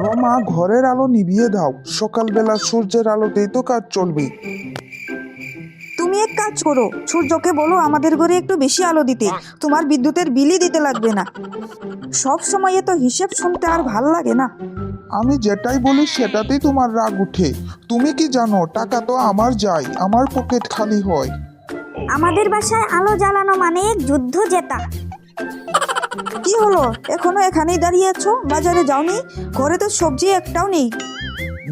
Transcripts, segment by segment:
রমা, ঘরের আলো নিভিয়ে দাও। সকালবেলা সূর্যের আলোতেই তো কাজ চলবে। তুমি এক কাজ করো, সূর্যকে বলো আমাদের ঘরে একটু বেশি আলো দিতে, তোমার বিদ্যুতের বিলই দিতে লাগবে না। সব সময় তো হিসেব শুনতে আর ভাল লাগে না। আমি যেটাই বলি সেটাতেই তোমার রাগ উঠে। তুমি কি জানো, টাকা তো আমার যায়, আমার পকেট খালি হয়। আমাদের বাসায় আলো জ্বালানো মানে এক যুদ্ধ জেতা। কি হলো, এখনো এখানেই দাঁড়িয়ে আছো? বাজারে যাওনি? ঘরে তো সবজি একটাও নেই।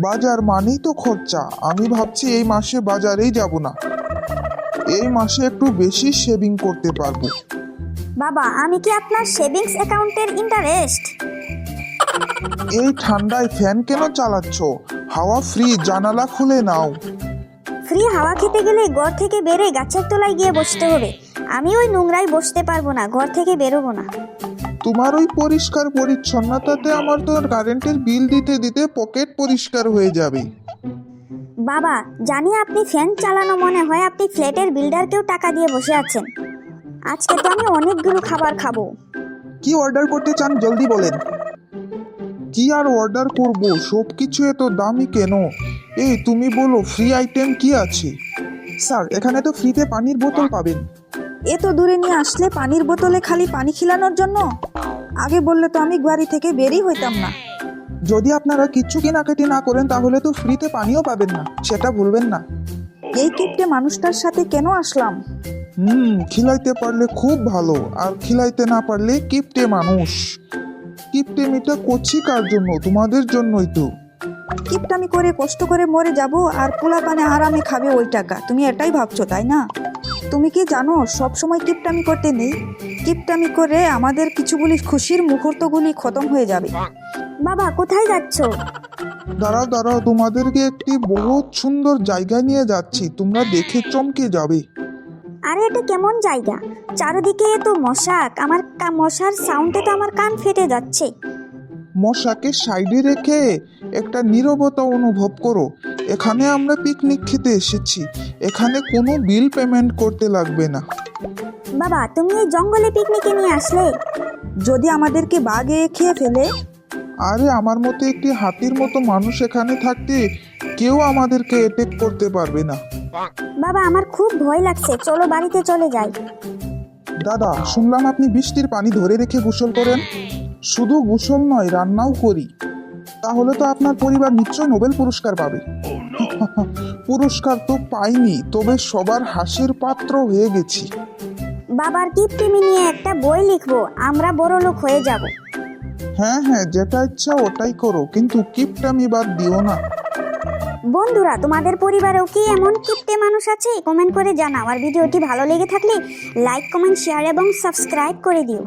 বাজার মানেই তো খরচা। আমি ভাবছি এই মাসে বাজারেই যাব না, এই মাসে একটু বেশি সেভিং করতে পারবো। বাবা, আমি কি আপনার সেভিংস অ্যাকাউন্টের ইন্টারেস্ট? এই ঠান্ডায় ফ্যান কেন চালাচ্ছ? হাওয়া ফ্রি, জানালা খুলে নাও। ফ্রি হাওয়া খেতে গেলে ঘর থেকে বেরোয় গাছের তলায় গিয়ে বসতে হবে। আমি ওই নোংরায় বসতে পারবো না, ঘর থেকে বেরোবো না। তোমার ওই পরিষ্কার পরিচ্ছন্নতাতে আমার তো কারেন্টের বিল দিতে দিতে পকেট পরিষ্কার হয়ে যাবে। বাবা, জানি আপনি ফ্যান চালানো মনে হয় আপনি ফ্ল্যাটের বিল্ডারকেও টাকা দিয়ে বসে আছেন। আজকে তো আমি অনেকগুলো খাবার খাবো। কি অর্ডার করতে চান জলদি বলেন। কি আর অর্ডার করব, সব কিছু এত দামি কেন? এই তুমি বলো, ফ্রি আইটেম কি আছে? স্যার, এখানে তো ফ্রিতে পানির বোতল পাবেন। এত দূরে নিয়ে আসলে পানির বোতলে খালি পানি খিলানোর জন্য? আগে বললে তো আমি বাড়ি থেকে বেরই হইতাম না। যদি আপনারা কিচ্ছু কেনাকাটি না করেন তাহলে তো ফ্রিতে পানিও পাবেন না, সেটা ভুলবেন না। এই কিপটে মানুষটার সাথে কেন আসলাম? খিলাইতে পারলে খুব ভালো, আর খিলাইতে না পারলে কিপটে মানুষ। কিপটে মিটা করছি কার জন্য? তোমাদের জন্যই তো। কিপটামি করে কষ্ট করে মরে যাব আর পোলাপানে আরামে খাবে ওই টাকা, তুমি এটাই ভাবছো তাই না? তুমি কি জানো সব সময় কিপটামি করতে নেই। কিপটামি করে আমাদের কিছুগুলি খুশির মুহূর্তগুলি খতম হয়ে যাবে। বাবা, কোথায় যাচ্ছ? দাঁড়াও দাঁড়াও, তোমাদেরকে একটি বহুত সুন্দর জায়গায় নিয়ে যাচ্ছি, তোমরা দেখে চমকে যাবে। আরে এটা কেমন জায়গা? চারিদিকে এত মশা, আমার মশার সাউন্ডে তো আমার কান ফেটে যাচ্ছে। মশাকে সাইডে রেখে একটা নীরবতা অনুভব করো। এখানে আমরা পিকনিক খেতে এসেছি, এখানে কোনো বিল পেমেন্ট করতে লাগবে না। বাবা, তুমি এই জঙ্গলে পিকনিকে নিয়ে আসলে? যদি আমাদেরকে বাঘে খেয়ে ফেলে? আরে আমার মতো একটি হাতির মতো মানুষ এখানে থাকতে কেউ আমাদেরকে অ্যাটাক করতে পারবে না। বাবা, আমার খুব ভয় লাগছে, চলো বাড়িতে চলে যাই। দাদা, শুনলাম আপনি বৃষ্টির পানি ধরে রেখে গোসল করেন। শুধু গোসল নয়, রান্নাও করি। তাহলে তো আপনার পরিবার নিশ্চয় নোবেল পুরস্কার পাবে। পুরস্কার তো পাইনি, তবে সবার হাসির পাত্র হয়ে গেছি। বাবার কিপটেমি নিয়ে একটা বই লিখবো, আমরা বড় লোক হয়ে যাব। হ্যাঁ হ্যাঁ, যেটা ইচ্ছা ওটাই করো, কিন্তু কিপটামি বাদ দিও না। বন্ধুরা, তোমাদের পরিবারেও কি এমন কিপটে মানুষ আছে? কমেন্ট করে জানাও। আর ভিডিওটি ভালো লেগে থাকলে লাইক, কমেন্ট, শেয়ার এবং সাবস্ক্রাইব করে দিও।